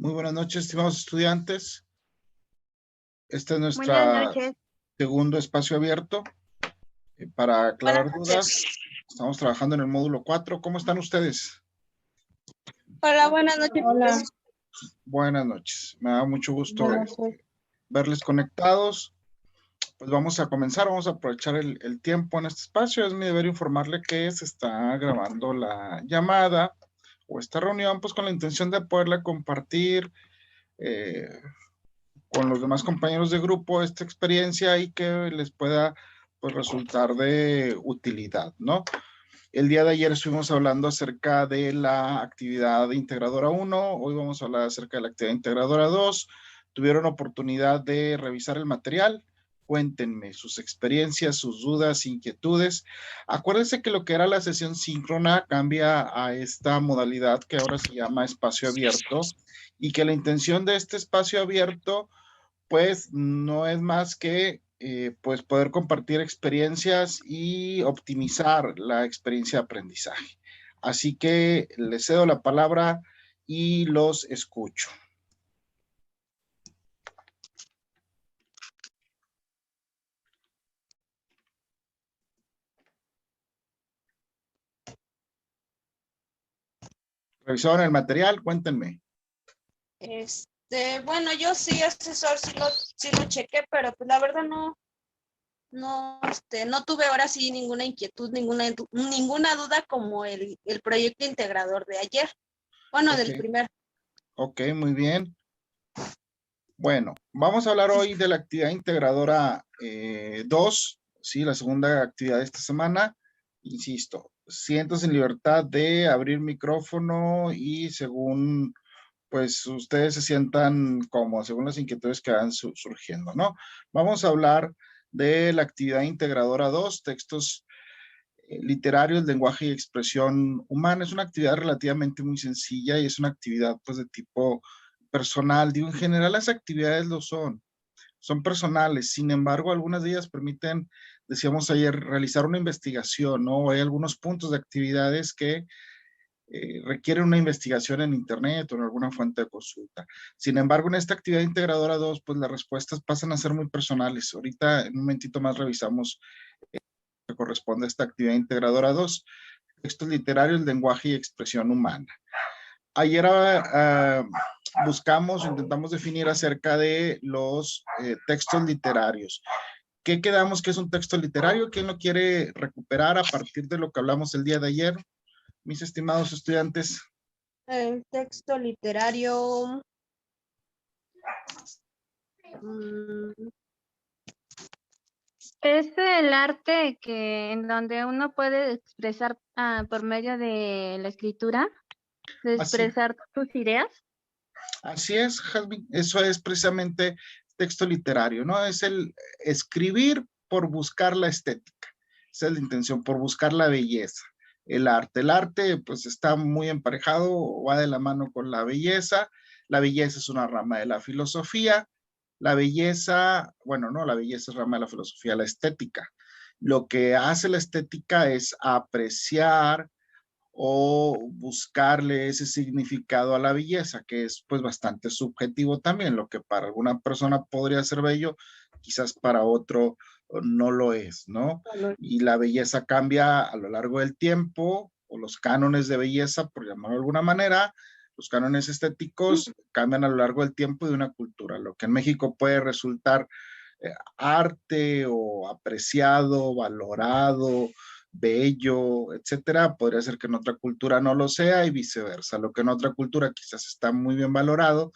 Muy buenas noches, estimados estudiantes. Este es Buenas nuestro noches. segundo espacio abierto para aclarar Buenas dudas. noches. Estamos trabajando en el módulo 4. ¿Cómo están ustedes? Hola, buenas noches. Hola, Buenas noches. Me da mucho gusto buenas noches. verles conectados. Pues vamos a comenzar, vamos a aprovechar el tiempo en este espacio. Es mi deber informarle que se está grabando la llamada o esta reunión, pues con la intención de poderla compartir con los demás compañeros de grupo esta experiencia y que les pueda pues resultar de utilidad, ¿no? El día de ayer estuvimos hablando acerca de la actividad integradora 1, hoy vamos a hablar acerca de la actividad integradora 2. ¿Tuvieron oportunidad de revisar el material? Cuéntenme sus experiencias, sus dudas, inquietudes. Acuérdense que lo que era la sesión síncrona cambia a esta modalidad que ahora se llama espacio abierto y que la intención de este espacio abierto pues no es más que pues poder compartir experiencias y optimizar la experiencia de aprendizaje. Así que les cedo la palabra y los escucho. ¿Revisaron el material? Cuéntenme. Bueno, yo sí, asesor, sí lo chequé, pero pues la verdad no tuve ahora sí ninguna inquietud, ninguna duda como el proyecto integrador de ayer. Bueno, Ok. del primer. Ok, muy bien. Bueno, vamos a hablar hoy de la actividad integradora 2, ¿sí? La segunda actividad de esta semana. Insisto, siéntanse en libertad de abrir micrófono y según pues ustedes se sientan como según las inquietudes que van surgiendo, ¿no? Vamos a hablar de la actividad integradora 2, textos literarios, lenguaje y expresión humana. Es una actividad relativamente muy sencilla y es una actividad pues de tipo personal. Digo, en general las actividades lo son personales. Sin embargo, algunas de ellas permiten, decíamos ayer, realizar una investigación, ¿no? Hay algunos puntos de actividades que requieren una investigación en internet o en alguna fuente de consulta. Sin embargo, en esta actividad integradora 2, pues las respuestas pasan a ser muy personales. Ahorita, en un momentito más, revisamos que corresponde a esta actividad integradora 2, textos literarios, lenguaje y expresión humana. Ayer buscamos, intentamos definir acerca de los textos literarios. ¿Qué quedamos que es un texto literario? ¿Quién lo quiere recuperar a partir de lo que hablamos el día de ayer, mis estimados estudiantes? El texto literario. Es el arte en donde uno puede expresar por medio de la escritura, de expresar sus ideas. Así es, Jasmine. Eso es precisamente texto literario, ¿no? Es el escribir por buscar la estética. Esa es la intención, por buscar la belleza. El arte. El arte, pues, está muy emparejado, va de la mano con la belleza. La belleza es una rama de la filosofía. La belleza, bueno, no, la belleza es rama de la filosofía, la estética. Lo que hace la estética es apreciar o buscarle ese significado a la belleza, que es pues bastante subjetivo también. Lo que para alguna persona podría ser bello, quizás para otro no lo es, ¿no? Y la belleza cambia a lo largo del tiempo, o los cánones de belleza, por llamarlo de alguna manera, los cánones estéticos cambian a lo largo del tiempo y de una cultura. Lo que en México puede resultar arte o apreciado, valorado, bello, etcétera, podría ser que en otra cultura no lo sea y viceversa. Lo que en otra cultura quizás está muy bien valorado,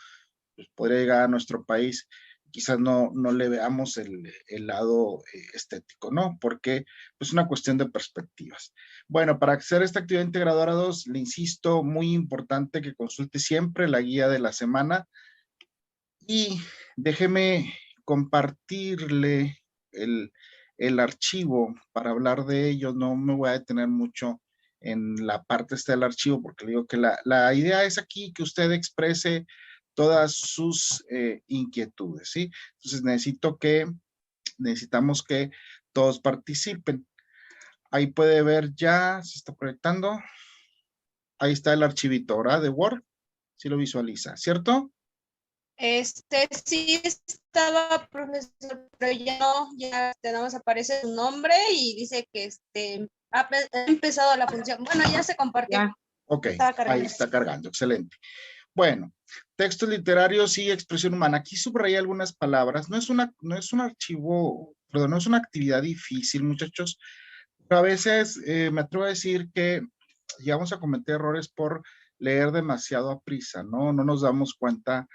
pues podría llegar a nuestro país, quizás no le veamos el lado estético, ¿no? Porque es una cuestión de perspectivas. Bueno, para hacer esta actividad integradora 2, le insisto, muy importante que consulte siempre la guía de la semana y déjeme compartirle el archivo para hablar de ello. No me voy a detener mucho en la parte esta del archivo porque le digo que la idea es aquí que usted exprese todas sus inquietudes, ¿sí? Entonces necesitamos que todos participen. Ahí puede ver ya, se está proyectando. Ahí está el archivito, ¿verdad? De Word, si lo visualiza, ¿cierto? Sí estaba, profesor, pero ya no, ya nada más aparece su nombre y dice que ha empezado la función. Bueno, ya se compartió. Ya. Ok, Estaba ahí cargando. está cargando, excelente. Bueno, textos literarios y expresión humana. Aquí subrayé algunas palabras. No es un archivo, perdón, no es una actividad difícil, muchachos, pero a veces me atrevo a decir que llegamos a cometer errores por leer demasiado a prisa, ¿no? No nos damos cuenta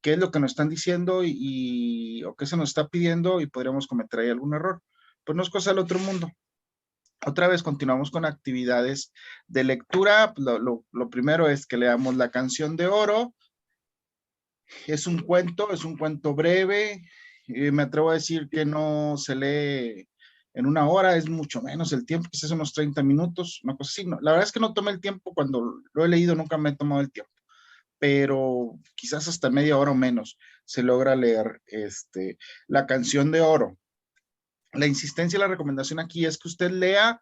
qué es lo que nos están diciendo o qué se nos está pidiendo y podríamos cometer ahí algún error. Pues no es cosa del otro mundo. Otra vez continuamos con actividades de lectura. Lo primero es que leamos La Canción de Oro. Es un cuento breve. Me atrevo a decir que no se lee en una hora, es mucho menos el tiempo, quizás unos 30 minutos, una cosa así. No, la verdad es que no tomé el tiempo cuando lo he leído, nunca me he tomado el tiempo, pero quizás hasta media hora o menos se logra leer La Canción de Oro. La insistencia y la recomendación aquí es que usted lea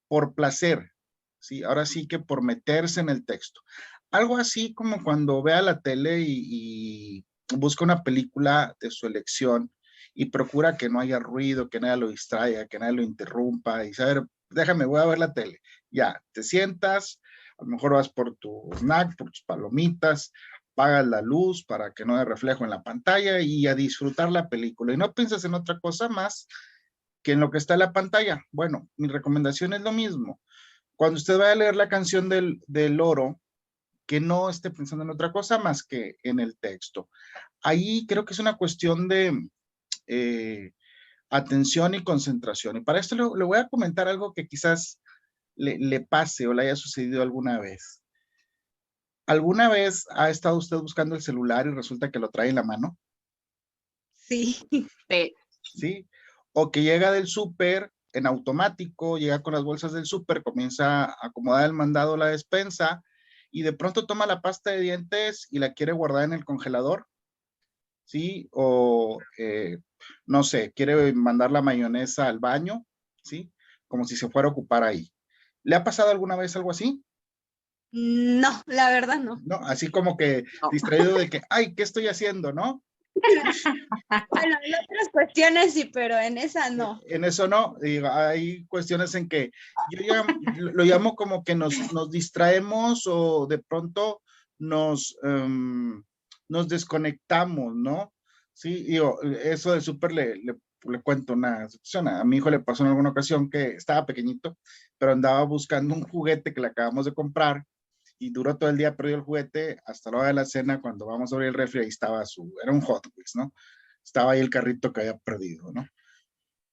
por placer, ¿sí? Ahora sí que por meterse en el texto. Algo así como cuando vea la tele y busca una película de su elección y procura que no haya ruido, que nadie lo distraiga, que nadie lo interrumpa y saber, déjame, voy a ver la tele. Ya, te sientas, a lo mejor vas por tu snack, por tus palomitas, apagas la luz para que no haya reflejo en la pantalla y a disfrutar la película. Y no piensas en otra cosa más que en lo que está en la pantalla. Bueno, mi recomendación es lo mismo. Cuando usted vaya a leer la canción del oro, que no esté pensando en otra cosa más que en el texto. Ahí creo que es una cuestión de atención y concentración. Y para esto le voy a comentar algo que quizás le pase o le haya sucedido alguna vez. ¿Alguna vez ha estado usted buscando el celular y resulta que lo trae en la mano? Sí. Sí. ¿Sí? O que llega del súper en automático, llega con las bolsas del súper, comienza a acomodar el mandado, la despensa, y de pronto toma la pasta de dientes y la quiere guardar en el congelador, ¿sí? O, no sé, quiere mandar la mayonesa al baño, ¿sí? Como si se fuera a ocupar ahí. ¿Le ha pasado alguna vez algo así? No, la verdad no. No, así como que No. distraído de que, ay, ¿qué estoy haciendo, no? Bueno, en otras cuestiones sí, pero en esa no. En eso no, digo, hay cuestiones en que yo lo llamo como que nos distraemos o de pronto nos desconectamos, ¿no? Sí, digo, eso del súper le cuento una situación. A mi hijo le pasó en alguna ocasión que estaba pequeñito, pero andaba buscando un juguete que le acabamos de comprar y duró todo el día, perdió el juguete hasta la hora de la cena cuando vamos a abrir el refri, ahí estaba era un Hot Wheels, ¿no? Estaba ahí el carrito que había perdido, ¿no?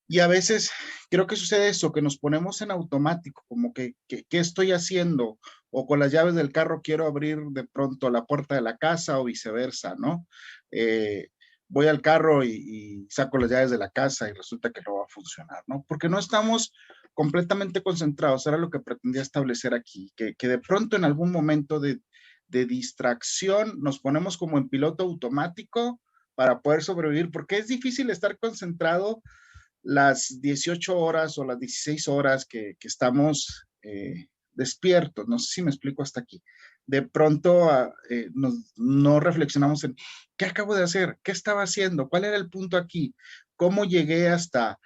Y a veces creo que sucede eso, que nos ponemos en automático, como que ¿qué estoy haciendo? O con las llaves del carro quiero abrir de pronto la puerta de la casa o viceversa, ¿no? Voy al carro y saco las llaves de la casa y resulta que no va a funcionar, ¿no? Porque no estamos completamente concentrados, era lo que pretendía establecer aquí, que de pronto en algún momento de distracción nos ponemos como en piloto automático para poder sobrevivir, porque es difícil estar concentrado las 18 horas o las 16 horas que estamos despiertos. No sé si me explico hasta aquí. De pronto no reflexionamos en qué acabo de hacer, qué estaba haciendo, cuál era el punto aquí, cómo llegué hasta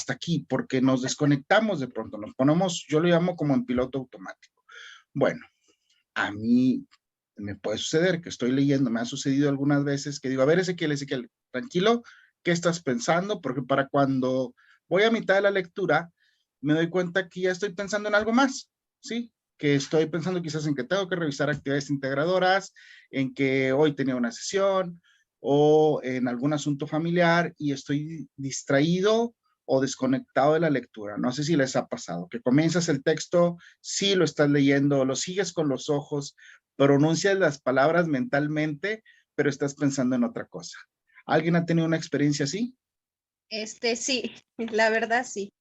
aquí, porque nos desconectamos de pronto, nos ponemos, yo lo llamo como en piloto automático. Bueno, a mí me puede suceder que estoy leyendo, me ha sucedido algunas veces que digo, a ver, Ezequiel, tranquilo, ¿qué estás pensando? Porque para cuando voy a mitad de la lectura, me doy cuenta que ya estoy pensando en algo más, ¿sí? Que estoy pensando quizás en que tengo que revisar actividades integradoras, en que hoy tenía una sesión o en algún asunto familiar y estoy distraído o desconectado de la lectura. No sé si les ha pasado, que comienzas el texto, sí lo estás leyendo, lo sigues con los ojos, pronuncias las palabras mentalmente, pero estás pensando en otra cosa. ¿Alguien ha tenido una experiencia así? Sí, la verdad sí.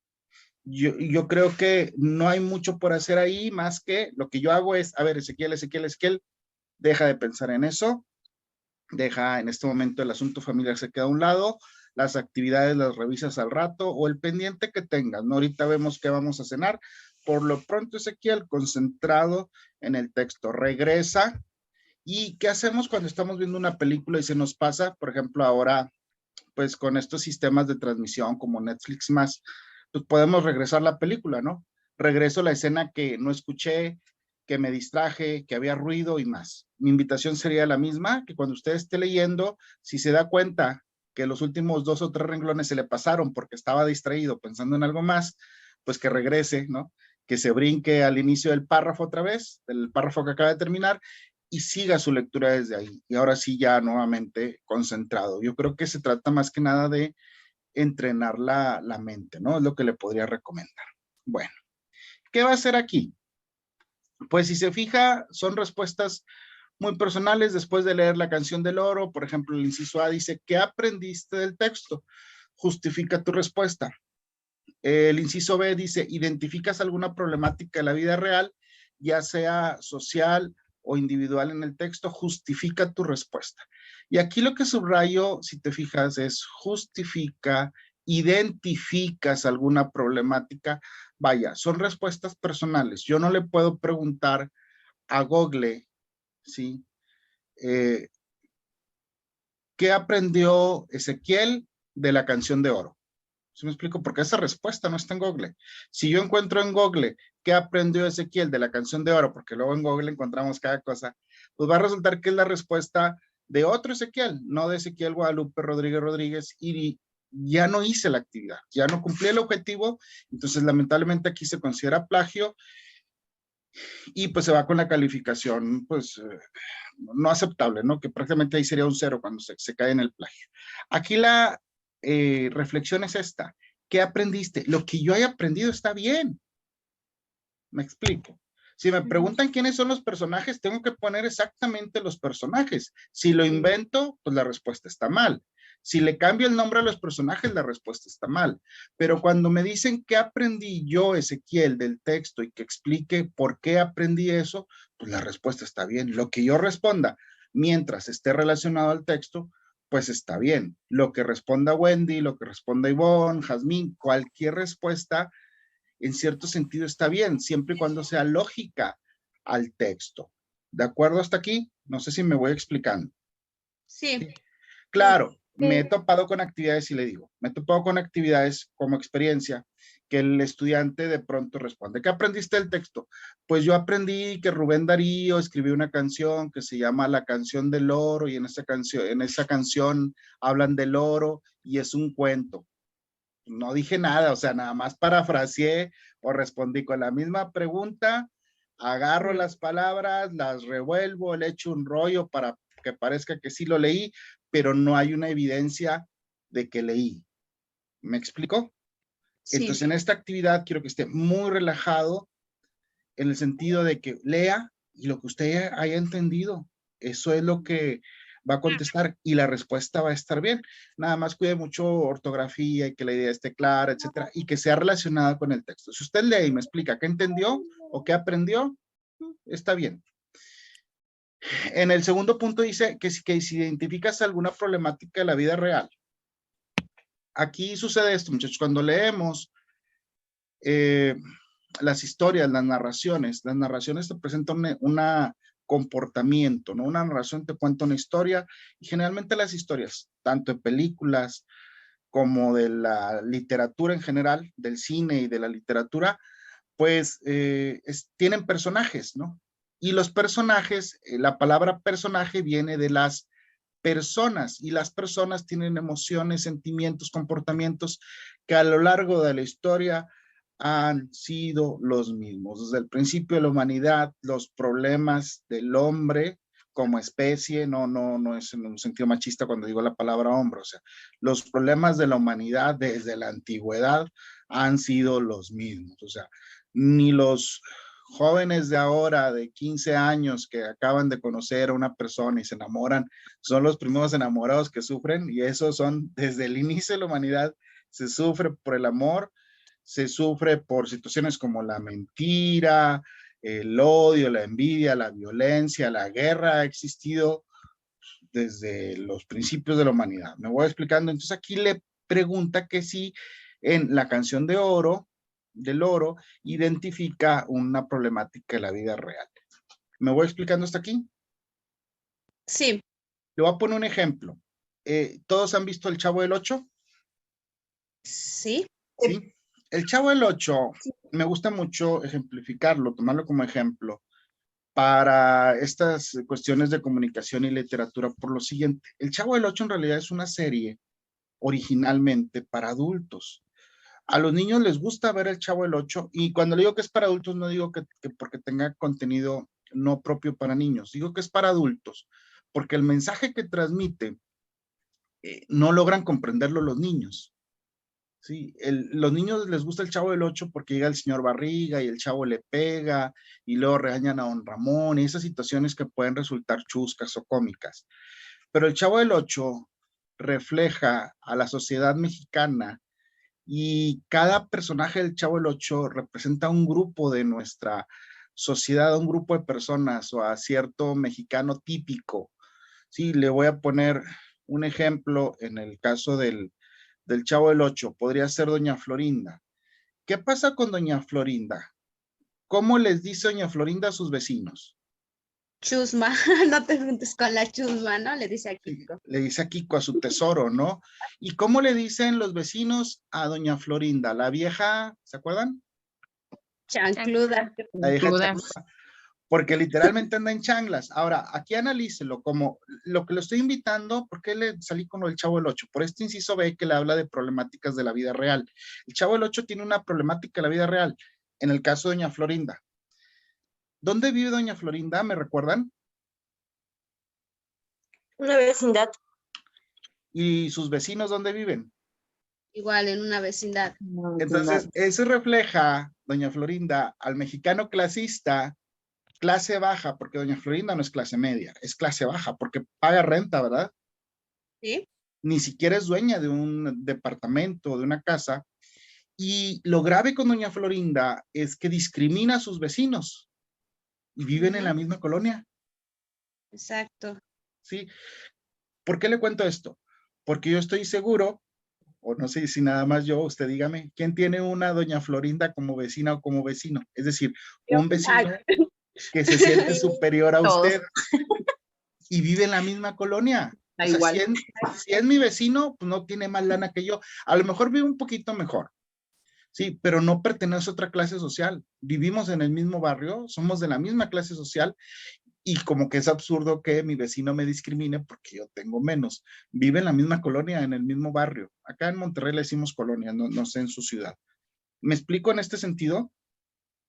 Yo creo que no hay mucho por hacer ahí, más que lo que yo hago es, a ver, Ezequiel, deja de pensar en eso, deja en este momento el asunto familiar se queda a un lado, las actividades las revisas al rato o el pendiente que tengas, ¿no? Ahorita vemos qué vamos a cenar. Por lo pronto, Ezequiel, concentrado en el texto, regresa ¿Y qué hacemos cuando estamos viendo una película y se nos pasa? Por ejemplo, ahora, pues con estos sistemas de transmisión como Netflix más, pues podemos regresar la película, ¿no? Regreso la escena que no escuché, que me distraje, que había ruido y más. Mi invitación sería la misma, que cuando usted esté leyendo, si se da cuenta que los últimos 2 o 3 renglones se le pasaron porque estaba distraído pensando en algo más, pues que regrese, ¿no? Que se brinque al inicio del párrafo otra vez, del párrafo que acaba de terminar, y siga su lectura desde ahí. Y ahora sí ya nuevamente concentrado. Yo creo que se trata más que nada de entrenar la mente, ¿no? Es lo que le podría recomendar. Bueno, ¿qué va a hacer aquí? Pues si se fija, son respuestas muy personales después de leer la canción del oro. Por ejemplo, el inciso A dice, ¿qué aprendiste del texto? Justifica tu respuesta. El inciso B dice, ¿identificas alguna problemática de la vida real, ya sea social o individual en el texto? Justifica tu respuesta. Y aquí lo que subrayo, si te fijas, es justifica, identificas alguna problemática. Vaya, son respuestas personales. Yo no le puedo preguntar a Google, ¿sí? ¿Qué aprendió Ezequiel de la canción de oro? ¿Sí me explico? Porque esa respuesta no está en Google. Si yo encuentro en Google qué aprendió Ezequiel de la canción de oro, porque luego en Google encontramos cada cosa, pues va a resultar que es la respuesta de otro Ezequiel, no de Ezequiel Guadalupe Rodríguez Rodríguez, y ya no hice la actividad, ya no cumplí el objetivo, entonces lamentablemente aquí se considera plagio y pues se va con la calificación, pues no aceptable, ¿no? Que prácticamente ahí sería un 0 cuando se cae en el plagio. Aquí la reflexión es esta. ¿Qué aprendiste? Lo que yo haya aprendido está bien. Me explico. Si me preguntan quiénes son los personajes, tengo que poner exactamente los personajes. Si lo invento, pues la respuesta está mal. Si le cambio el nombre a los personajes, la respuesta está mal. Pero cuando me dicen qué aprendí yo, Ezequiel, del texto y que explique por qué aprendí eso, pues la respuesta está bien. Lo que yo responda mientras esté relacionado al texto, pues está bien. Lo que responda Wendy, lo que responda Ivonne, Jazmín, cualquier respuesta en cierto sentido está bien, siempre y cuando sea lógica al texto. ¿De acuerdo hasta aquí? No sé si me voy explicando. Sí. Claro, me he topado con actividades y le digo, me he topado con actividades como experiencia que el estudiante de pronto responde, ¿qué aprendiste del texto? Pues yo aprendí que Rubén Darío escribió una canción que se llama La canción del oro y en esa canción hablan del oro y es un cuento. No dije nada, o sea, nada más parafraseé o respondí con la misma pregunta, agarro las palabras, las revuelvo, le echo un rollo para que parezca que sí lo leí, pero no hay una evidencia de que leí. ¿Me explico? Sí. Entonces, en esta actividad quiero que esté muy relajado en el sentido de que lea y lo que usted haya entendido, eso es lo que va a contestar y la respuesta va a estar bien. Nada más cuide mucho ortografía y que la idea esté clara, etcétera, y que sea relacionada con el texto. Si usted lee y me explica qué entendió o qué aprendió, está bien. En el segundo punto dice que si identificas alguna problemática de la vida real. Aquí sucede esto, muchachos, cuando leemos las historias, las narraciones te presentan un comportamiento, ¿no? Una narración te cuenta una historia y generalmente las historias, tanto de películas como de la literatura en general, del cine y de la literatura, pues tienen personajes, ¿no? Y los personajes, la palabra personaje viene de las personas y las personas tienen emociones, sentimientos, comportamientos que a lo largo de la historia han sido los mismos. Desde el principio de la humanidad, los problemas del hombre como especie, no es en un sentido machista cuando digo la palabra hombre, o sea, los problemas de la humanidad desde la antigüedad han sido los mismos, o sea, ni los jóvenes de ahora de 15 años que acaban de conocer a una persona y se enamoran, son los primeros enamorados que sufren y esos son desde el inicio de la humanidad, se sufre por el amor, se sufre por situaciones como la mentira, el odio, la envidia, la violencia, la guerra ha existido desde los principios de la humanidad. Me voy explicando. Entonces aquí le pregunta que si en la canción de oro, del oro, identifica una problemática de la vida real. ¿Me voy explicando hasta aquí? Sí, Le voy a poner un ejemplo. ¿Todos han visto El Chavo del Ocho? sí, Sí. El Chavo del Ocho, me gusta mucho ejemplificarlo, tomarlo como ejemplo para estas cuestiones de comunicación y literatura por lo siguiente. El Chavo del Ocho en realidad es una serie originalmente para adultos. A los niños les gusta ver El Chavo del Ocho y cuando le digo que es para adultos no digo que porque tenga contenido no propio para niños, digo que es para adultos, porque el mensaje que transmite no logran comprenderlo los niños. Sí, los niños les gusta el Chavo del Ocho porque llega el señor Barriga y el chavo le pega y luego regañan a don Ramón y esas situaciones que pueden resultar chuscas o cómicas. Pero el Chavo del Ocho refleja a la sociedad mexicana y cada personaje del Chavo del Ocho representa un grupo de nuestra sociedad, un grupo de personas o a cierto mexicano típico. Sí, le voy a poner un ejemplo en el caso del Chavo del Ocho, podría ser doña Florinda. ¿Qué pasa con doña Florinda? ¿Cómo les dice doña Florinda a sus vecinos? chusma, no te juntes con la chusma, ¿no? Le dice a Sí, Kiko. le dice a Kiko, a su tesoro, ¿no? ¿Y cómo le dicen los vecinos a doña Florinda? La vieja, ¿se acuerdan? Chancluda. La vieja Duda. chancla, porque literalmente anda en changlas. Ahora, aquí analícelo como lo que lo estoy invitando, ¿por qué le salí con el Chavo del Ocho? Por este inciso B que le habla de problemáticas de la vida real. El Chavo del Ocho tiene una problemática de la vida real, en el caso de doña Florinda. ¿Dónde vive doña Florinda? ¿Me recuerdan? Una vecindad. ¿Y sus vecinos dónde viven? Igual en una vecindad. Entonces, eso refleja, doña Florinda, al mexicano clasista, clase baja, porque doña Florinda no es clase media, es clase baja, porque paga renta, ¿verdad? ¿Sí? Ni siquiera es dueña de un departamento, de una casa. Y lo grave con doña Florinda es que discrimina a sus vecinos y viven en la misma colonia, Exacto. ¿sí? ¿Por qué le cuento esto? Porque yo estoy seguro, o no sé si nada más yo, usted dígame, ¿quién tiene una doña Florinda como vecina o como vecino? Es decir, un vecino que se siente superior a Todos. usted y vive en la misma colonia. Da O sea, igual. si es mi vecino, pues no tiene más lana que yo. A lo mejor vive un poquito mejor, sí, pero no pertenece a otra clase social. Vivimos en el mismo barrio, somos de la misma clase social y como que es absurdo que mi vecino me discrimine porque yo tengo menos. Vive en la misma colonia, en el mismo barrio. Acá en Monterrey le decimos colonia, no sé en su ciudad. ¿Me explico en este sentido?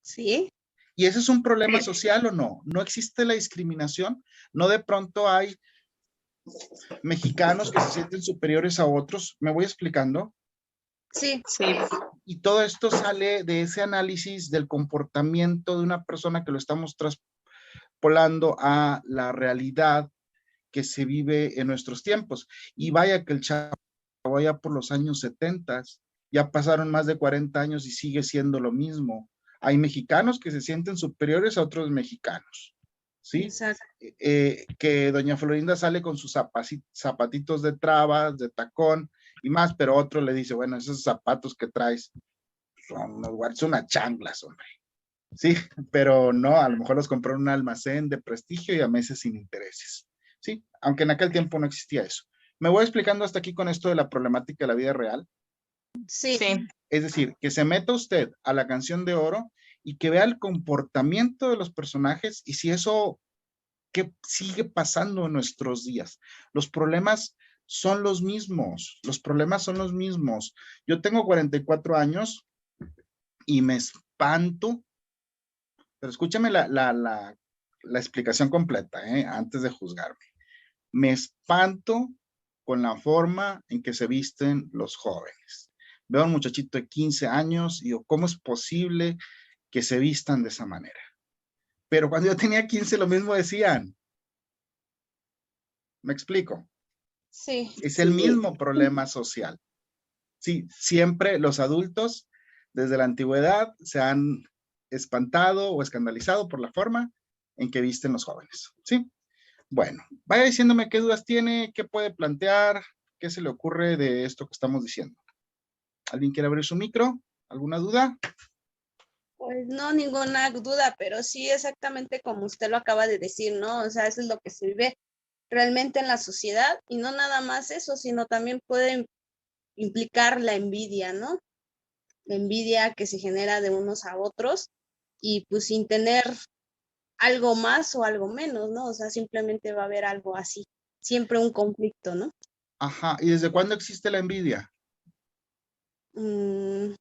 Sí. ¿Y ese es un problema social o no? ¿No existe la discriminación? ¿No de pronto hay mexicanos que se sienten superiores a otros? ¿Me voy explicando? Sí. Sí. Y todo esto sale de ese análisis del comportamiento de una persona que lo estamos traspolando a la realidad que se vive en nuestros tiempos. Y vaya que el Chavo vaya por los años 70, ya pasaron más de 40 años y sigue siendo lo mismo. Hay mexicanos que se sienten superiores a otros mexicanos, ¿sí? Exacto. Que doña Florinda sale con sus zapatitos de trabas, de tacón y más, pero otro le dice, bueno, esos zapatos que traes son unas changlas, hombre. Sí, pero no, a lo mejor los compró en un almacén de prestigio y a meses sin intereses. Sí, aunque en aquel tiempo no existía eso. Me voy explicando hasta aquí con esto de la problemática de la vida real. Sí. Sí. Es decir, que se meta usted a la Canción de Oro y que vea el comportamiento de los personajes y si eso que sigue pasando en nuestros días. Los problemas son los mismos, los problemas son los mismos. Yo tengo 44 años y me espanto, pero escúchame la explicación completa, antes de juzgarme. Me espanto con la forma en que se visten los jóvenes. Veo a un muchachito de 15 años y digo, ¿cómo es posible que se vistan de esa manera? Pero cuando yo tenía 15 lo mismo decían. ¿Me explico? Sí. Es el mismo problema social. Sí, siempre los adultos desde la antigüedad se han espantado o escandalizado por la forma en que visten los jóvenes. Sí. Bueno, vaya diciéndome qué dudas tiene, qué puede plantear, qué se le ocurre de esto que estamos diciendo. ¿Alguien quiere abrir su micro? ¿Alguna duda? Pues no, ninguna duda, pero sí exactamente como usted lo acaba de decir, ¿no? O sea, eso es lo que se vive realmente en la sociedad, y no nada más eso, sino también puede implicar la envidia, ¿no? La envidia que se genera de unos a otros y pues sin tener algo más o algo menos, ¿no? O sea, simplemente va a haber algo así, siempre un conflicto, ¿no? Ajá, ¿y desde cuándo existe la envidia? Mm,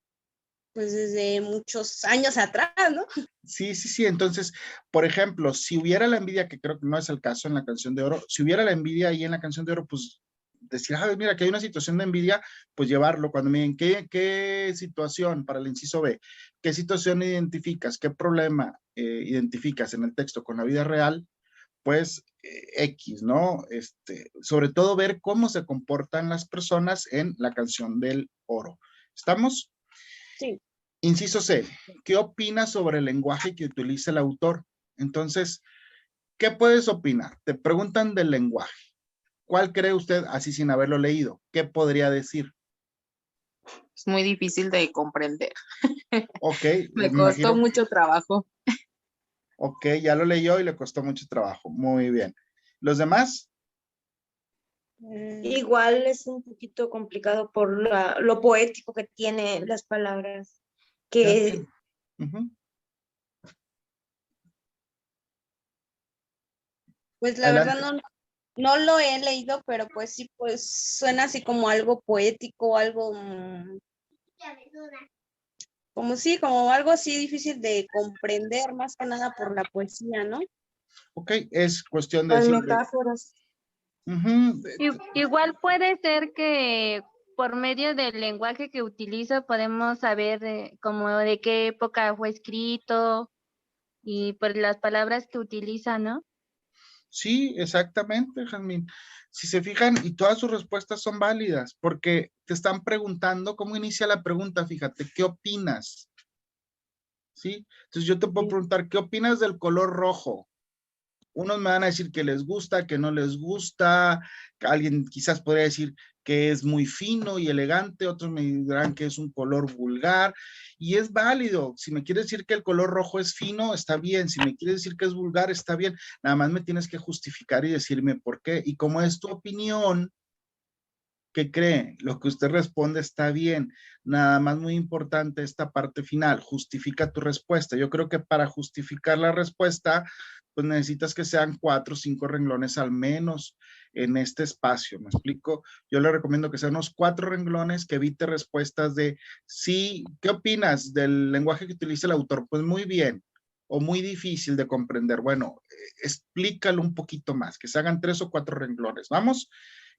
pues desde muchos años atrás, ¿no? Sí, sí, sí. Entonces, por ejemplo, si hubiera la envidia, que creo que no es el caso en la Canción de Oro, si hubiera la envidia ahí en la Canción de Oro, pues decir, ah, mira, que hay una situación de envidia, pues llevarlo. Cuando me digan, ¿qué situación para el inciso B? ¿Qué situación identificas? ¿Qué problema identificas en el texto con la vida real? Pues X, ¿no? Sobre todo ver cómo se comportan las personas en la Canción del Oro. ¿Estamos? Sí. Inciso C, ¿qué opinas sobre el lenguaje que utiliza el autor? Entonces, ¿qué puedes opinar? Te preguntan del lenguaje. ¿Cuál cree usted, así sin haberlo leído? ¿Qué podría decir? Es muy difícil de comprender. Ok, Me costó imagino. mucho trabajo. Ok, ya lo leyó y le costó mucho trabajo. Muy bien. ¿Los demás? Igual es un poquito complicado por lo poético que tiene las palabras. Que Uh-huh. Pues la Adelante. verdad no lo he leído, pero pues sí, pues suena así como algo poético, algo como sí, como algo así difícil de comprender, más que nada por la poesía, ¿no? Ok, es cuestión de las decir. metáforas. Uh-huh. Igual puede ser que por medio del lenguaje que utiliza podemos saber como de qué época fue escrito y por las palabras que utiliza, ¿no? Sí, exactamente, Jazmín. Si se fijan, y todas sus respuestas son válidas, porque te están preguntando cómo inicia la pregunta, fíjate, ¿qué opinas? ¿Sí? Entonces yo te puedo preguntar, ¿qué opinas del color rojo? Unos me van a decir que les gusta, que no les gusta, que alguien quizás podría decir que es muy fino y elegante, otros me dirán que es un color vulgar, y es válido. Si me quieres decir que el color rojo es fino, está bien. Si me quieres decir que es vulgar, está bien. Nada más me tienes que justificar y decirme por qué. Y como es tu opinión, ¿qué cree? Lo que usted responde está bien. Nada más muy importante esta parte final, justifica tu respuesta. Yo creo que para justificar la respuesta, pues necesitas que sean 4 o 5 renglones al menos en este espacio. ¿Me explico? Yo le recomiendo que sean unos 4 renglones, que evite respuestas de sí, ¿qué opinas del lenguaje que utiliza el autor? Pues muy bien o muy difícil de comprender. Bueno, explícalo un poquito más, que se hagan 3 o 4 renglones. ¿Vamos?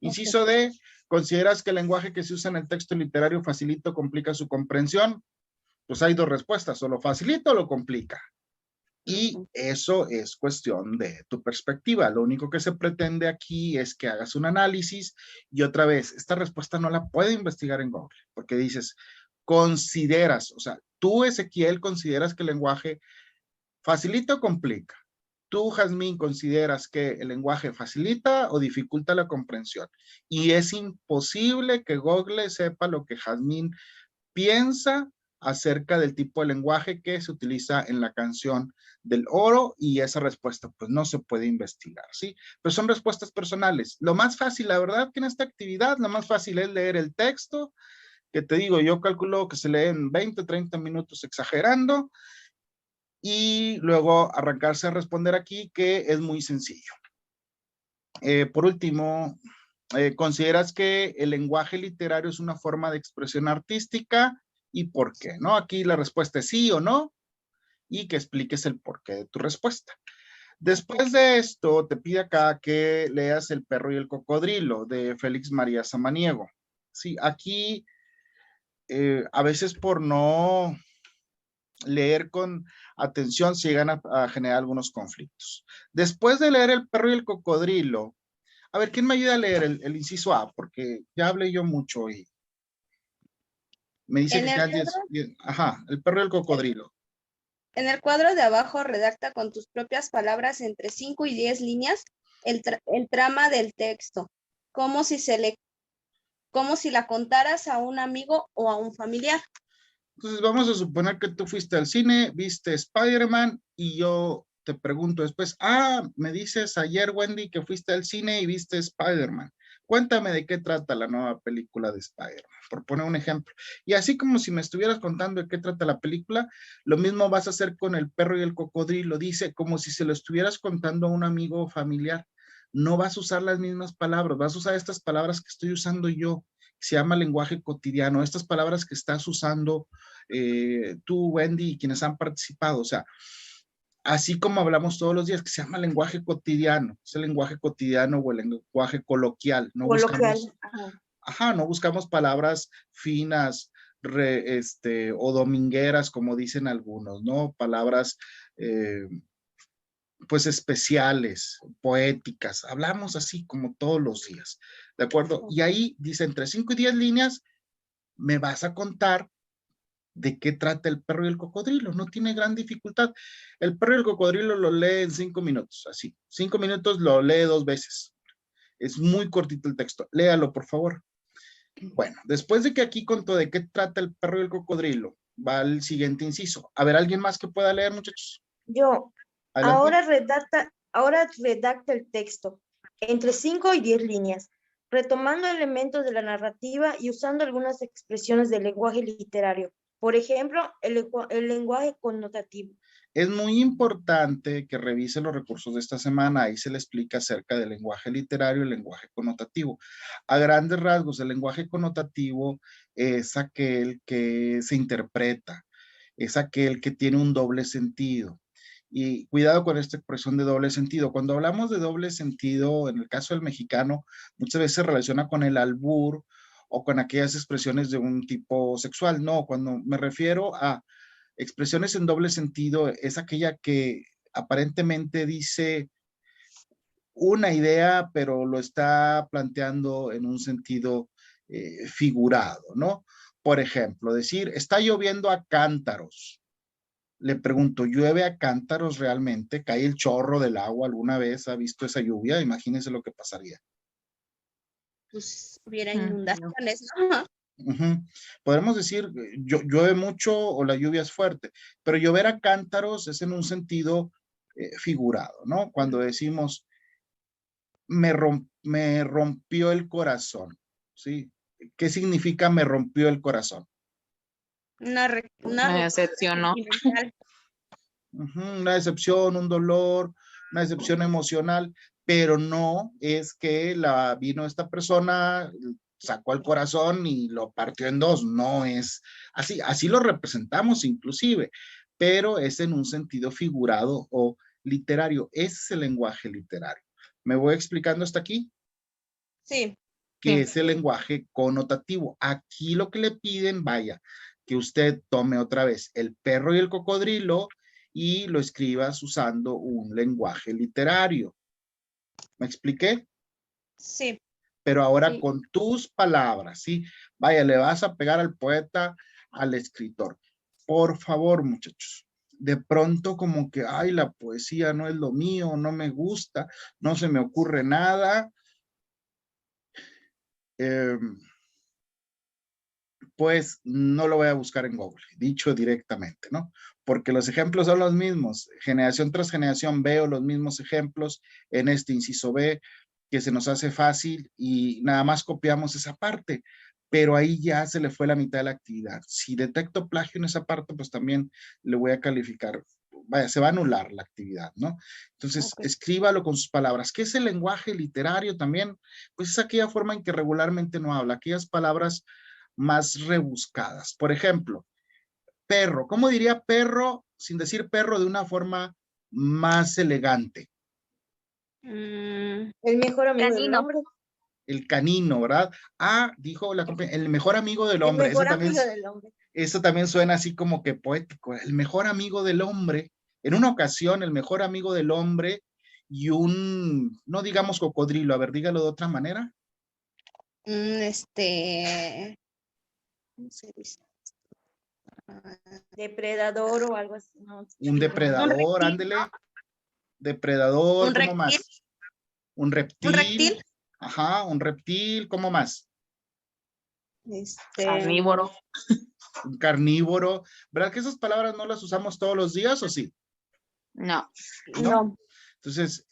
Inciso D, ¿consideras que el lenguaje que se usa en el texto literario facilita o complica su comprensión? Pues hay dos respuestas, o lo facilita o lo complica. Y eso es cuestión de tu perspectiva. Lo único que se pretende aquí es que hagas un análisis y otra vez, esta respuesta no la puede investigar en Google, porque dices, consideras, o sea, tú, Ezequiel, consideras que el lenguaje facilita o complica. ¿Tú, Jazmín, consideras que el lenguaje facilita o dificulta la comprensión? Y es imposible que Google sepa lo que Jazmín piensa acerca del tipo de lenguaje que se utiliza en la Canción del Oro, y esa respuesta pues no se puede investigar, ¿sí? Pero son respuestas personales. Lo más fácil, la verdad, que en esta actividad, lo más fácil es leer el texto, que te digo, yo calculo que se lee en 20, 30 minutos exagerando, y luego arrancarse a responder aquí, que es muy sencillo. Por último, ¿consideras que el lenguaje literario es una forma de expresión artística? ¿Y por qué? ¿No? Aquí la respuesta es sí o no, y que expliques el porqué de tu respuesta. Después de esto, te pide acá que leas El perro y el cocodrilo, de Félix María Samaniego. Sí, aquí a veces por no leer con atención se llegan a generar algunos conflictos. Después de leer El perro y el cocodrilo, a ver, ¿quién me ayuda a leer el inciso A? Porque ya hablé yo mucho y me dice En que el quedan cuadro, 10. Ajá, El perro y el cocodrilo. en el cuadro de abajo redacta con tus propias palabras entre 5 y 10 líneas el trama del texto, como si como si la contaras a un amigo o a un familiar. Entonces vamos a suponer que tú fuiste al cine, viste Spider-Man y yo te pregunto después, me dices ayer, Wendy, que fuiste al cine y viste Spider-Man. Cuéntame de qué trata la nueva película de Spider-Man, por poner un ejemplo. Y así como si me estuvieras contando de qué trata la película, lo mismo vas a hacer con el perro y el cocodrilo. Dice, como si se lo estuvieras contando a un amigo familiar. No vas a usar las mismas palabras, vas a usar estas palabras que estoy usando yo, que se llama lenguaje cotidiano, estas palabras que estás usando tú, Wendy, y quienes han participado. O sea, así como hablamos todos los días, que se llama lenguaje cotidiano, es el lenguaje cotidiano o el lenguaje coloquial. No Coloquial. buscamos, no buscamos palabras finas o domingueras, como dicen algunos, ¿no? Palabras pues especiales, poéticas. Hablamos así como todos los días, ¿de acuerdo? Y ahí dice, entre 5 y 10 líneas, me vas a contar de qué trata el perro y el cocodrilo. No tiene gran dificultad. El perro y el cocodrilo lo lee en 5 minutos, así. 5 minutos lo lee 2 veces. Es muy cortito el texto. Léalo, por favor. Bueno, después de que aquí contó de qué trata el perro y el cocodrilo, va al siguiente inciso. A ver, ¿alguien más que pueda leer, muchachos? Yo, Adelante. ahora redacta el texto entre 5 y 10 líneas, retomando elementos de la narrativa y usando algunas expresiones del lenguaje literario. Por ejemplo, el lenguaje connotativo. Es muy importante que revise los recursos de esta semana. Ahí se le explica acerca del lenguaje literario y el lenguaje connotativo. A grandes rasgos, el lenguaje connotativo es aquel que se interpreta, es aquel que tiene un doble sentido. Y cuidado con esta expresión de doble sentido. Cuando hablamos de doble sentido, en el caso del mexicano, muchas veces se relaciona con el albur o con aquellas expresiones de un tipo sexual. No, cuando me refiero a expresiones en doble sentido, es aquella que aparentemente dice una idea, pero lo está planteando en un sentido figurado, ¿no? Por ejemplo, decir, está lloviendo a cántaros. Le pregunto, ¿llueve a cántaros realmente? ¿Cae el chorro del agua alguna vez? ¿Ha visto esa lluvia? Imagínense lo que pasaría. Pues hubiera inundaciones, ¿no? Podemos decir, llueve mucho o la lluvia es fuerte, pero llover a cántaros es en un sentido figurado, ¿no? Cuando decimos, me rompió el corazón, ¿sí? ¿Qué significa me rompió el corazón? Me decepcionó. Una decepción, un dolor, una decepción emocional, pero no es que vino esta persona, sacó el corazón y lo partió en dos. No es así lo representamos inclusive, pero es en un sentido figurado o literario. Ese es el lenguaje literario. ¿Me voy explicando hasta aquí? Sí. Que es el lenguaje connotativo. Aquí lo que le piden, vaya, que usted tome otra vez el perro y el cocodrilo y lo escribas usando un lenguaje literario. ¿Me expliqué? Sí. Pero ahora con tus palabras, ¿sí? Vaya, le vas a pegar al poeta, al escritor. Por favor, muchachos. De pronto como que, ay, la poesía no es lo mío, no me gusta, no se me ocurre nada. Pues no lo voy a buscar en Google, dicho directamente, ¿no? Porque los ejemplos son los mismos. Generación tras generación veo los mismos ejemplos en este inciso B, que se nos hace fácil y nada más copiamos esa parte, pero ahí ya se le fue la mitad de la actividad. Si detecto plagio en esa parte, pues también le voy a calificar, vaya, se va a anular la actividad, ¿no? Entonces, escríbalo con sus palabras. ¿Qué es el lenguaje literario también? Pues es aquella forma en que regularmente no habla, aquellas palabras más rebuscadas. Por ejemplo, perro. ¿Cómo diría perro sin decir perro de una forma más elegante? El mejor amigo del hombre. El canino, ¿verdad? Dijo el mejor amigo del hombre. El mejor amigo del hombre. Eso también suena así como que poético. El mejor amigo del hombre. En una ocasión, el mejor amigo del hombre y no digamos cocodrilo, a ver, dígalo de otra manera. ¿Cómo se dice? Depredador o algo así. No, un depredador, ándele. Depredador, ¿Un ¿cómo reptil? más? Un reptil. ¿Un reptil? Ajá, un reptil, ¿cómo más? No. No. Entonces,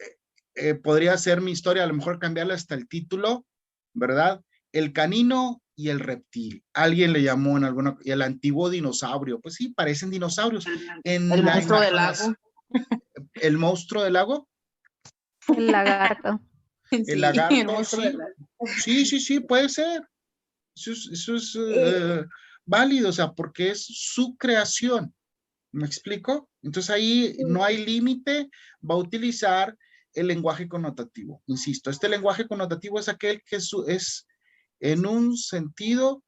podría ser mi historia, a lo mejor cambiarle hasta el título, ¿verdad? El canino y el reptil. Alguien le llamó en alguna, y el antiguo dinosaurio. Pues sí, parecen dinosaurios. En El la monstruo del imaginación. lago. ¿El monstruo del lago? El lagarto. El Sí, el lagarto, monstruo sí. del lago. Sí, puede ser. Eso es válido, o sea, porque es su creación. ¿Me explico? Entonces ahí no hay límite, va a utilizar el lenguaje connotativo. Insisto, este lenguaje connotativo es aquel que es en un sentido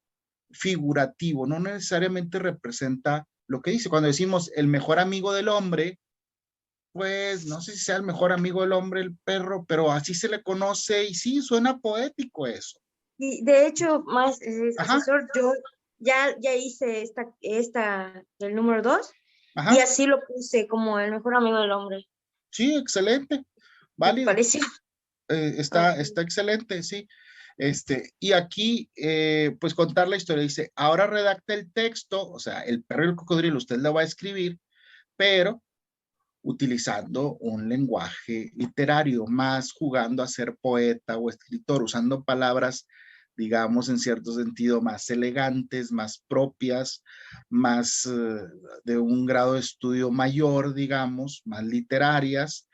figurativo, no necesariamente representa lo que dice. Cuando decimos el mejor amigo del hombre, pues no sé si sea el mejor amigo del hombre el perro, pero así se le conoce y sí, suena poético eso. Y de hecho, Ajá. asesor, yo ya hice esta del número 2 Ajá. y así lo puse como el mejor amigo del hombre. Sí, excelente, ¿Qué te válido. pareció? Está Ok. excelente, sí. Y aquí, pues contar la historia, dice, ahora redacta el texto, o sea, el perro y el cocodrilo, usted lo va a escribir, pero utilizando un lenguaje literario, más jugando a ser poeta o escritor, usando palabras, digamos, en cierto sentido, más elegantes, más propias, más de un grado de estudio mayor, digamos, más literarias,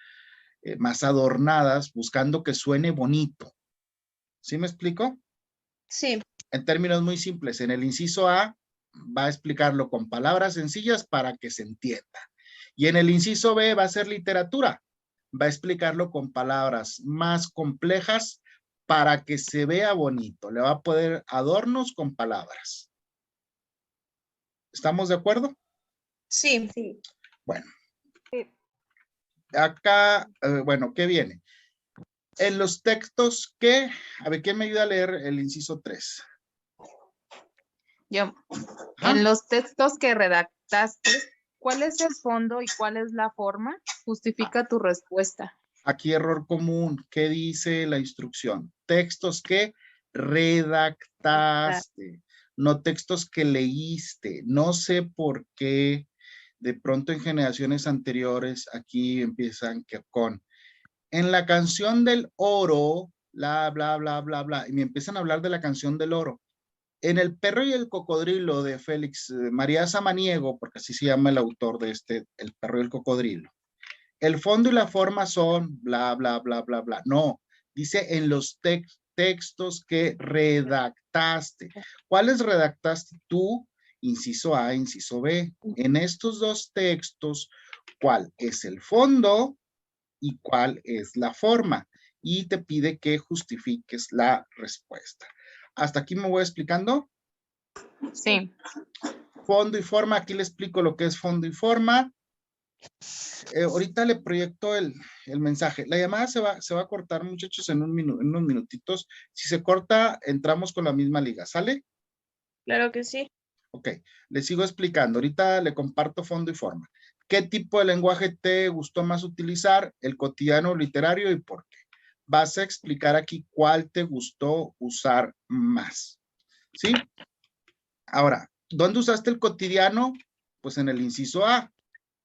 más adornadas, buscando que suene bonito. ¿Sí me explico? Sí. En términos muy simples, en el inciso A va a explicarlo con palabras sencillas para que se entienda. Y en el inciso B va a ser literatura. Va a explicarlo con palabras más complejas para que se vea bonito. Le va a poner adornos con palabras. ¿Estamos de acuerdo? Sí. Sí. Bueno. Acá, bueno, ¿qué viene? En los textos que, a ver, ¿quién me ayuda a leer el inciso 3? Yo, Ajá. en los textos que redactaste, ¿cuál es el fondo y cuál es la forma? Justifica tu respuesta. Aquí error común. ¿Qué dice la instrucción? Textos que redactaste, no textos que leíste. No sé por qué de pronto en generaciones anteriores aquí empiezan con en la canción del oro, bla, bla, bla, bla, bla, y me empiezan a hablar de la canción del oro. En El perro y el cocodrilo de Félix María Samaniego, porque así se llama el autor de El perro y el cocodrilo. El fondo y la forma son bla, bla, bla, bla, bla. No, dice en los textos que redactaste. ¿Cuáles redactaste tú? Inciso A, inciso B. En estos dos textos, ¿cuál es el fondo y cuál es la forma? Y te pide que justifiques la respuesta. ¿Hasta aquí me voy explicando? Sí. Fondo y forma, aquí le explico lo que es fondo y forma. Ahorita le proyecto el mensaje. La llamada se va a cortar, muchachos, en unos minutitos. Si se corta, entramos con la misma liga, ¿sale? Claro que sí. Ok, le sigo explicando. Ahorita le comparto fondo y forma. ¿Qué tipo de lenguaje te gustó más utilizar? El cotidiano, literario y por qué. Vas a explicar aquí cuál te gustó usar más. ¿Sí? Ahora, ¿dónde usaste el cotidiano? Pues en el inciso A.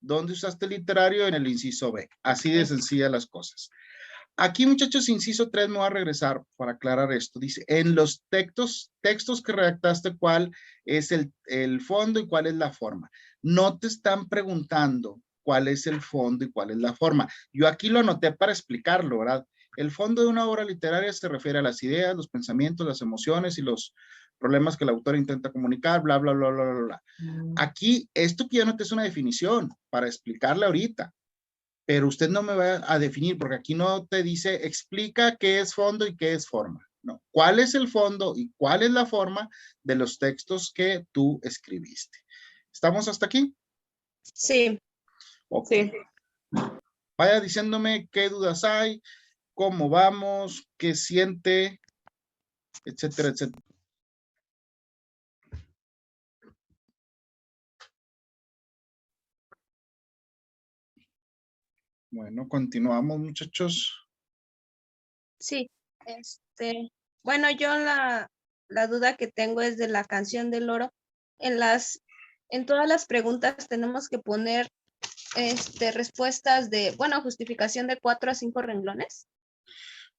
¿Dónde usaste el literario? En el inciso B. Así de sencillas las cosas. Aquí, muchachos, inciso 3, me voy a regresar para aclarar esto. Dice, en los textos que redactaste, ¿cuál es el fondo y cuál es la forma? No te están preguntando cuál es el fondo y cuál es la forma. Yo aquí lo anoté para explicarlo, ¿verdad? El fondo de una obra literaria se refiere a las ideas, los pensamientos, las emociones y los problemas que el autor intenta comunicar, bla, bla, bla, bla, bla, bla. Aquí, esto que yo anoté es una definición para explicarle ahorita, pero usted no me va a definir porque aquí no te dice, explica qué es fondo y qué es forma. No, cuál es el fondo y cuál es la forma de los textos que tú escribiste. ¿Estamos hasta aquí? Sí. Ok. Sí. Vaya diciéndome qué dudas hay, cómo vamos, qué siente, etcétera, etcétera. Bueno, continuamos, muchachos. Sí. Bueno, yo la duda que tengo es de la canción del oro. En todas las preguntas tenemos que poner respuestas de, bueno, justificación de 4 a 5 renglones.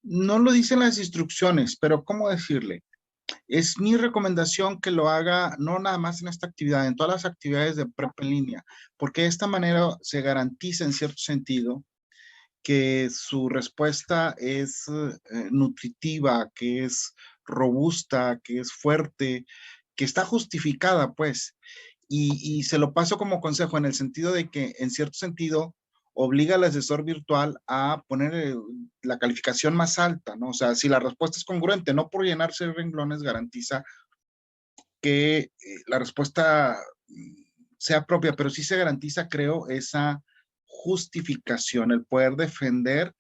No lo dicen las instrucciones, pero ¿cómo decirle? Es mi recomendación que lo haga no nada más en esta actividad, en todas las actividades de prep en línea, porque de esta manera se garantiza en cierto sentido que su respuesta es nutritiva, que es robusta, que es fuerte, que está justificada, pues. Y se lo paso como consejo en el sentido de que, en cierto sentido, obliga al asesor virtual a poner la calificación más alta, ¿no? O sea, si la respuesta es congruente, no por llenarse de renglones garantiza que la respuesta sea propia, pero sí se garantiza, creo, esa justificación, el poder defender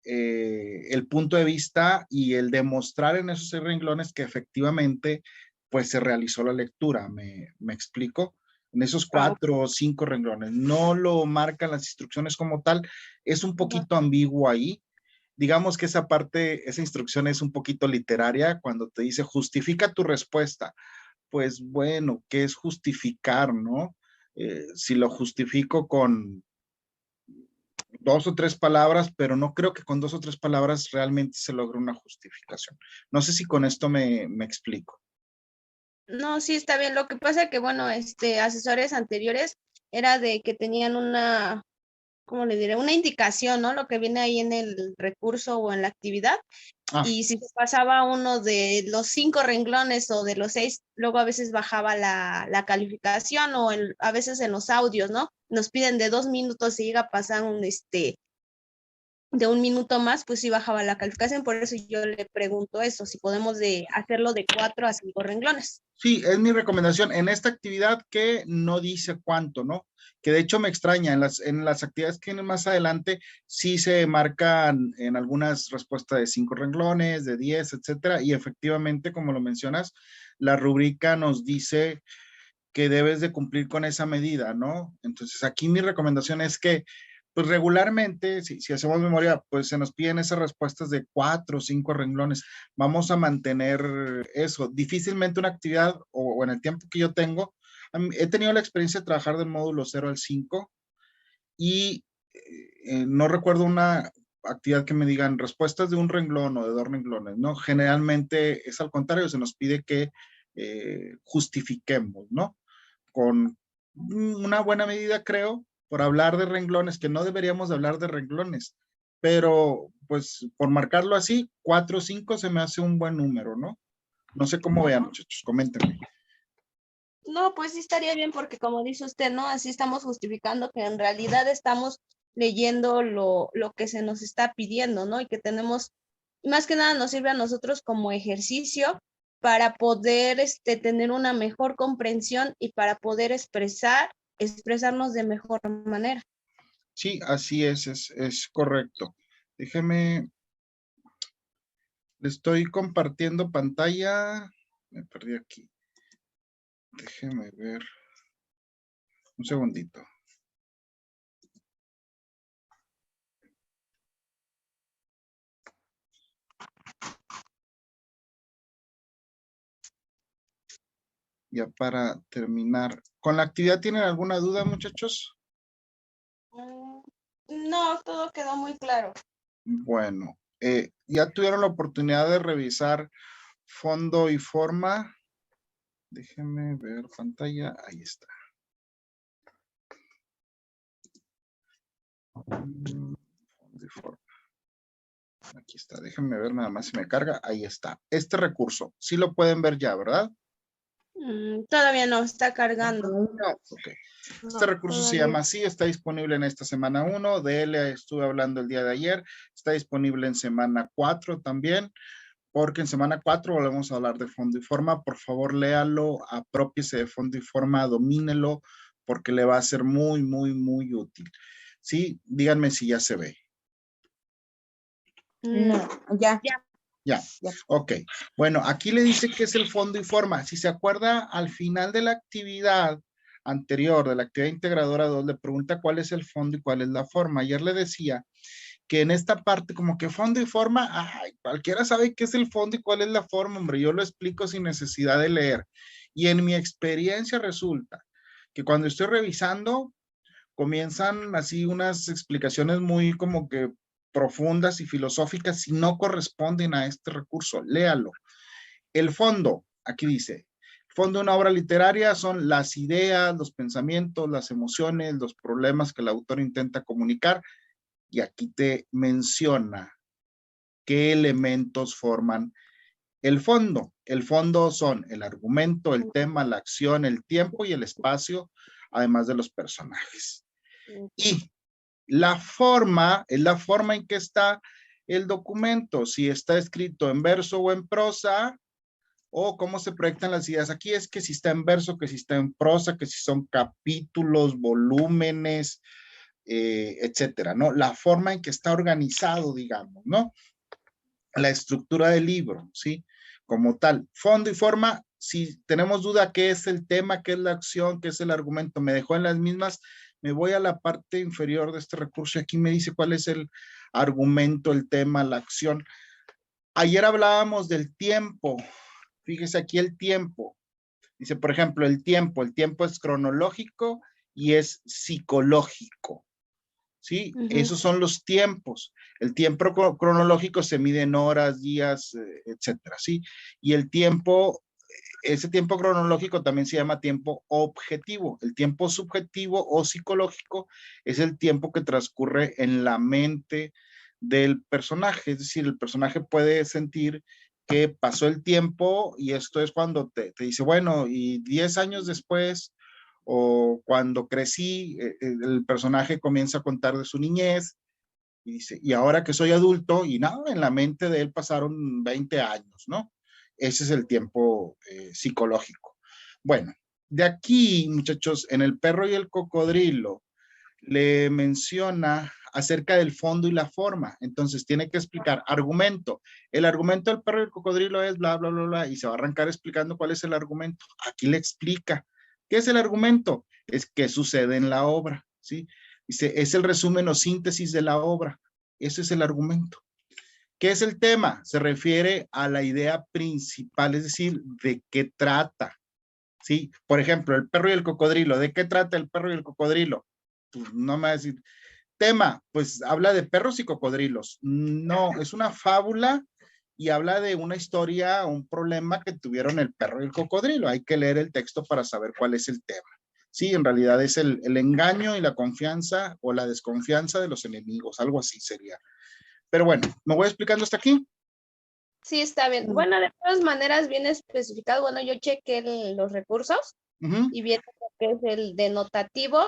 el punto de vista y el demostrar en esos 6 renglones que efectivamente pues se realizó la lectura. ¿Me explico? En esos 4 o 5 renglones. No lo marcan las instrucciones como tal. Es un poquito ambiguo ahí. Digamos que esa parte, esa instrucción es un poquito literaria cuando te dice justifica tu respuesta. Pues bueno, ¿qué es justificar, no? Si lo justifico con 2 o 3 palabras, pero no creo que con 2 o 3 palabras realmente se logre una justificación. No sé si con esto me explico. No, sí está bien. Lo que pasa que, bueno, asesores anteriores era de que tenían una, ¿cómo le diré? Una indicación, ¿no? Lo que viene ahí en el recurso o en la actividad. Y si se pasaba uno de los 5 renglones o de los 6, luego a veces bajaba la calificación o a veces en los audios, ¿no? Nos piden de 2 minutos y llega a pasar de 1 minuto más, pues sí bajaba la calificación. Por eso yo le pregunto eso, si podemos hacerlo de 4 a 5 renglones. Sí, es mi recomendación en esta actividad que no dice cuánto, ¿no? Que de hecho me extraña, en las actividades que vienen más adelante, sí se marcan en algunas respuestas de 5 renglones, de 10, etcétera, y efectivamente, como lo mencionas, la rúbrica nos dice que debes de cumplir con esa medida, ¿no? Entonces, aquí mi recomendación es que, pues regularmente, si hacemos memoria, pues se nos piden esas respuestas de 4 o 5 renglones. Vamos a mantener eso. Difícilmente una actividad, o en el tiempo que yo tengo, he tenido la experiencia de trabajar del módulo 0 al 5 y no recuerdo una actividad que me digan respuestas de 1 renglón o de 2 renglones, ¿no? Generalmente es al contrario, se nos pide que justifiquemos, ¿no? Con una buena medida, creo, por hablar de renglones, que no deberíamos de hablar de renglones, pero pues por marcarlo así, 4 o 5 se me hace un buen número, ¿no? No sé cómo vean, muchachos, coméntenme. No, pues sí estaría bien porque como dice usted, ¿no? Así estamos justificando que en realidad estamos leyendo lo que se nos está pidiendo, ¿no? Y que tenemos, más que nada nos sirve a nosotros como ejercicio para poder tener una mejor comprensión y para poder expresarnos de mejor manera. Sí, así es correcto. Déjeme, le estoy compartiendo pantalla. Me perdí aquí. Déjeme ver. Un segundito. Ya para terminar. ¿Con la actividad tienen alguna duda, muchachos? No, todo quedó muy claro. Bueno, ya tuvieron la oportunidad de revisar fondo y forma. Déjenme ver pantalla. Ahí está. Fondo y forma. Aquí está. Déjenme ver nada más si me carga. Ahí está. Este recurso. Sí lo pueden ver ya, ¿verdad? Todavía no, está cargando. Okay. Este recurso se llama así, está disponible en esta semana 1, de él estuve hablando el día de ayer, está disponible en semana 4 también, porque en semana 4 volvemos a hablar de fondo y forma. Por favor, léalo, apropiese de fondo y forma, domínelo, porque le va a ser muy, muy, muy útil. Sí, díganme si ya se ve. No, ya. Ya, ok. Bueno, aquí le dice que es el fondo y forma. Si se acuerda, al final de la actividad anterior, de la actividad integradora 2, le pregunta cuál es el fondo y cuál es la forma. Ayer le decía que en esta parte, como que fondo y forma, ay, cualquiera sabe qué es el fondo y cuál es la forma, hombre. Yo lo explico sin necesidad de leer. Y en mi experiencia resulta que cuando estoy revisando, comienzan así unas explicaciones muy como que profundas y filosóficas y no corresponden a este recurso. Léalo. El fondo, aquí dice, el fondo de una obra literaria son las ideas, los pensamientos, las emociones, los problemas que el autor intenta comunicar, y aquí te menciona qué elementos forman el fondo. El fondo son el argumento, el tema, la acción, el tiempo y el espacio, además de los personajes. Y la forma es la forma en que está el documento, si está escrito en verso o en prosa, o cómo se proyectan las ideas. Aquí es que si está en verso, que si está en prosa, que si son capítulos, volúmenes, etcétera, ¿no? La forma en que está organizado, digamos, ¿no? La estructura del libro, ¿sí? Como tal, fondo y forma, si tenemos duda qué es el tema, qué es la acción, qué es el argumento, me dejó en las mismas, me voy a la parte inferior de este recurso y aquí me dice cuál es el argumento, el tema, la acción. Ayer hablábamos del tiempo, fíjese aquí el tiempo. Dice, por ejemplo, el tiempo es cronológico y es psicológico. ¿Sí? Esos son los tiempos. El tiempo cronológico se mide en horas, días, etcétera, ¿sí? Y el tiempo, ese tiempo cronológico también se llama tiempo objetivo. El tiempo subjetivo o psicológico es el tiempo que transcurre en la mente del personaje. Es decir, el personaje puede sentir que pasó el tiempo y esto es cuando te dice, bueno, y 10 años después o cuando crecí, el personaje comienza a contar de su niñez y dice, y ahora que soy adulto, y nada, en la mente de él pasaron 20 años, ¿no? Ese es el tiempo psicológico. Bueno, de aquí, muchachos, en El perro y el cocodrilo, le menciona acerca del fondo y la forma. Entonces tiene que explicar argumento. El argumento del perro y el cocodrilo es bla, bla, bla, bla, y se va a arrancar explicando cuál es el argumento. Aquí le explica. ¿Qué es el argumento? Es qué sucede en la obra, ¿sí? Dice, es el resumen o síntesis de la obra. Ese es el argumento. ¿Qué es el tema? Se refiere a la idea principal, es decir, de qué trata, ¿sí? Por ejemplo, el perro y el cocodrilo. ¿De qué trata el perro y el cocodrilo? Pues no me va a decir, tema, pues habla de perros y cocodrilos. No, es una fábula y habla de una historia, un problema que tuvieron el perro y el cocodrilo. Hay que leer el texto para saber cuál es el tema. Sí, en realidad es el engaño y la confianza o la desconfianza de los enemigos, algo así sería. Pero bueno, ¿me voy explicando hasta aquí? Sí, está bien. Bueno, de todas maneras, bien especificado. Bueno, yo chequé los recursos y viene lo que es el denotativo,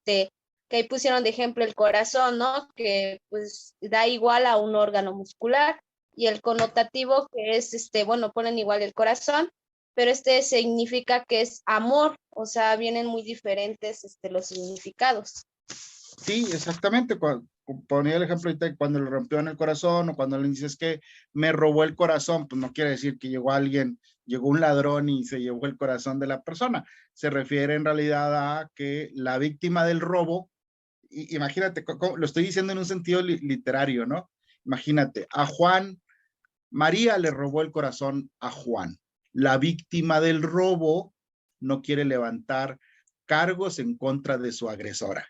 que ahí pusieron de ejemplo el corazón, ¿no? Que pues da igual a un órgano muscular. Y el connotativo, que es, bueno, ponen igual el corazón, pero significa que es amor, o sea, vienen muy diferentes, los significados. Sí, exactamente. Ponía el ejemplo ahorita cuando le rompió en el corazón o cuando le dices que me robó el corazón, pues no quiere decir que llegó alguien, llegó un ladrón y se llevó el corazón de la persona. Se refiere en realidad a que la víctima del robo, imagínate, lo estoy diciendo en un sentido literario, ¿no? Imagínate, a Juan, María le robó el corazón a Juan. La víctima del robo no quiere levantar cargos en contra de su agresora.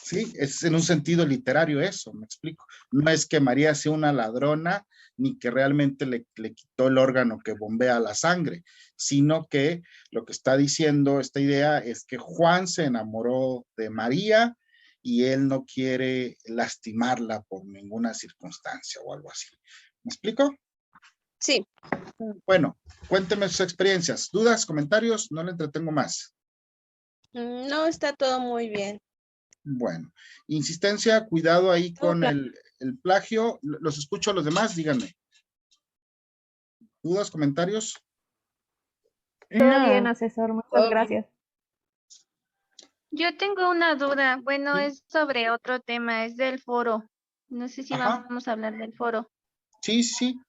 Sí, es en un sentido literario eso, me explico. No es que María sea una ladrona, ni que realmente le quitó el órgano que bombea la sangre, sino que lo que está diciendo esta idea es que Juan se enamoró de María y él no quiere lastimarla por ninguna circunstancia o algo así. ¿Me explico? Sí. Bueno, cuénteme sus experiencias. ¿Dudas, comentarios? No le entretengo más. No, está todo muy bien. Bueno, insistencia, cuidado ahí con el plagio. Los escucho a los demás, díganme. ¿Dudas, comentarios? Todo bien, asesor, muchas gracias. Yo tengo una duda. Bueno, Sí. es sobre otro tema, es del foro. No sé si Ajá. vamos a hablar del foro. Sí, sí.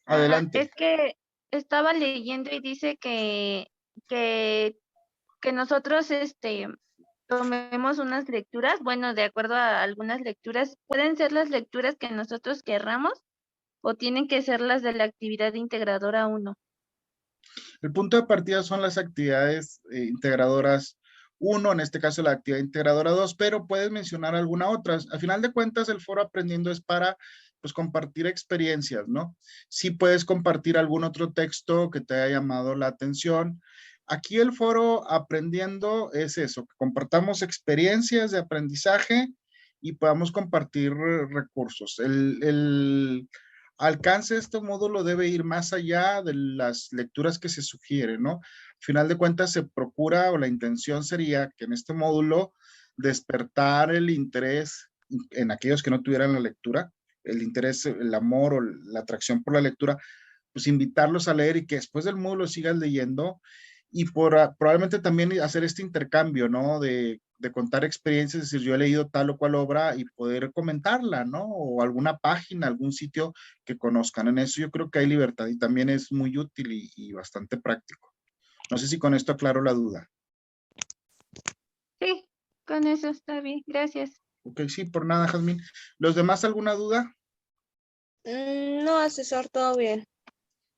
Adelante. Es que estaba leyendo y dice que nosotros tomemos unas lecturas, bueno, de acuerdo a algunas lecturas, pueden ser las lecturas que nosotros querramos o tienen que ser las de la actividad integradora 1. El punto de partida son las actividades integradoras 1, en este caso la actividad integradora 2, pero puedes mencionar alguna otra. Al final de cuentas, el foro Aprendiendo es para pues compartir experiencias, ¿no? Sí puedes compartir algún otro texto que te haya llamado la atención. Aquí el foro Aprendiendo es eso, que compartamos experiencias de aprendizaje y podamos compartir recursos. El alcance de este módulo debe ir más allá de las lecturas que se sugieren, ¿no? Al final de cuentas se procura, o la intención sería que en este módulo despertar el interés en aquellos que no tuvieran la lectura, el interés, el amor o la atracción por la lectura, pues invitarlos a leer y que después del módulo sigas leyendo y probablemente también hacer este intercambio, ¿no? De contar experiencias, es decir, yo he leído tal o cual obra y poder comentarla, ¿no? O alguna página, algún sitio que conozcan. En eso yo creo que hay libertad y también es muy útil y bastante práctico. No sé si con esto aclaro la duda. Sí, con eso está bien. Gracias. Ok, sí, por nada, Jazmín. ¿Los demás alguna duda? No, asesor, todo bien.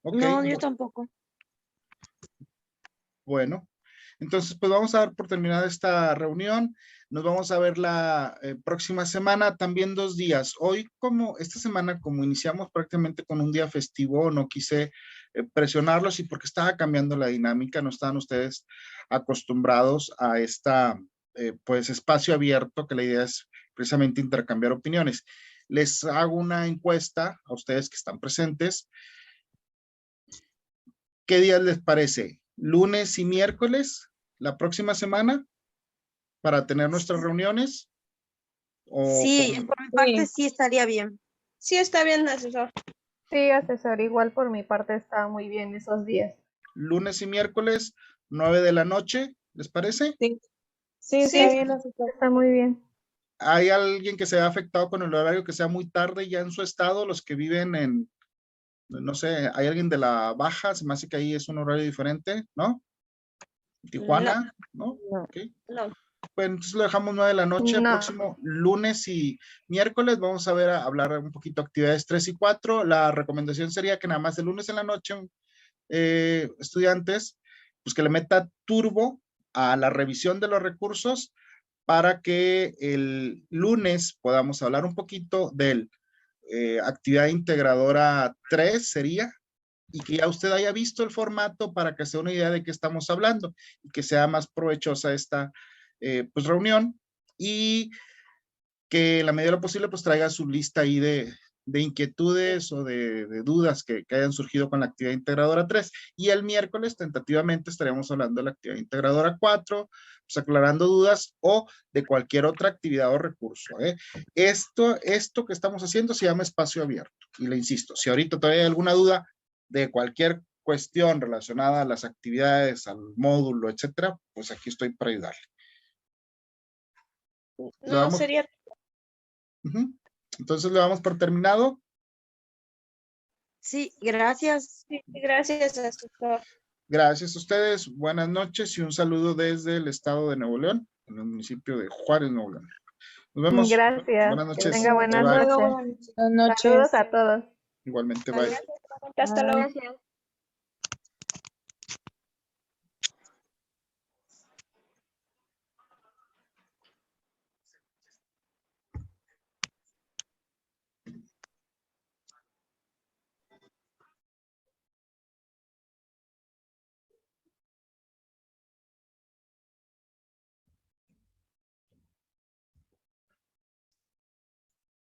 Ok, No, yo tampoco. bueno. Entonces, pues vamos a dar por terminada esta reunión. Nos vamos a ver la próxima semana, también 2 días. Hoy, como esta semana, como iniciamos prácticamente con un día festivo, no quise presionarlos y porque estaba cambiando la dinámica, no estaban ustedes acostumbrados a esta, pues, espacio abierto, que la idea es precisamente intercambiar opiniones. Les hago una encuesta a ustedes que están presentes. ¿Qué días les parece? ¿Lunes y miércoles la próxima semana para tener nuestras reuniones? Sí, por mi parte sí estaría bien. Sí, está bien, asesor. Sí, asesor, igual por mi parte está muy bien esos días. Lunes y miércoles, 9 de la noche, ¿les parece? Sí, Sí. está bien, asesor. Está muy bien. ¿Hay alguien que se haya afectado con el horario que sea muy tarde ya en su estado? Los que viven en, no sé, ¿hay alguien de la Baja? Se me hace que ahí es un horario diferente, ¿no? Tijuana, ¿no? No. Ok. No. Pues entonces lo dejamos 9 de la noche, No. próximo lunes y miércoles vamos a ver, a hablar un poquito de actividades 3 y 4. La recomendación sería que nada más el lunes en la noche, estudiantes, pues que le meta turbo a la revisión de los recursos para que el lunes podamos hablar un poquito del actividad integradora 3 sería, y que ya usted haya visto el formato para que se dé una idea de qué estamos hablando y que sea más provechosa esta pues reunión y que en la medida de lo posible pues traiga su lista ahí de inquietudes o de dudas que hayan surgido con la actividad integradora 3 y el miércoles tentativamente estaríamos hablando de la actividad integradora 4, pues aclarando dudas o de cualquier otra actividad o recurso. Esto que estamos haciendo se llama espacio abierto y le insisto, si ahorita todavía hay alguna duda de cualquier cuestión relacionada a las actividades, al módulo, etcétera, pues aquí estoy para ayudarle. No, sería. Entonces le damos por terminado. Sí, gracias. Sí, gracias, asesor. Gracias a ustedes, buenas noches y un saludo desde el estado de Nuevo León, en el municipio de Juárez, Nuevo León. Nos vemos. Gracias. Buenas noches. Tenga buenas Bye, bye. noches. Buenas noches. Saludos a todos. Igualmente, bye. Hasta luego. Gracias.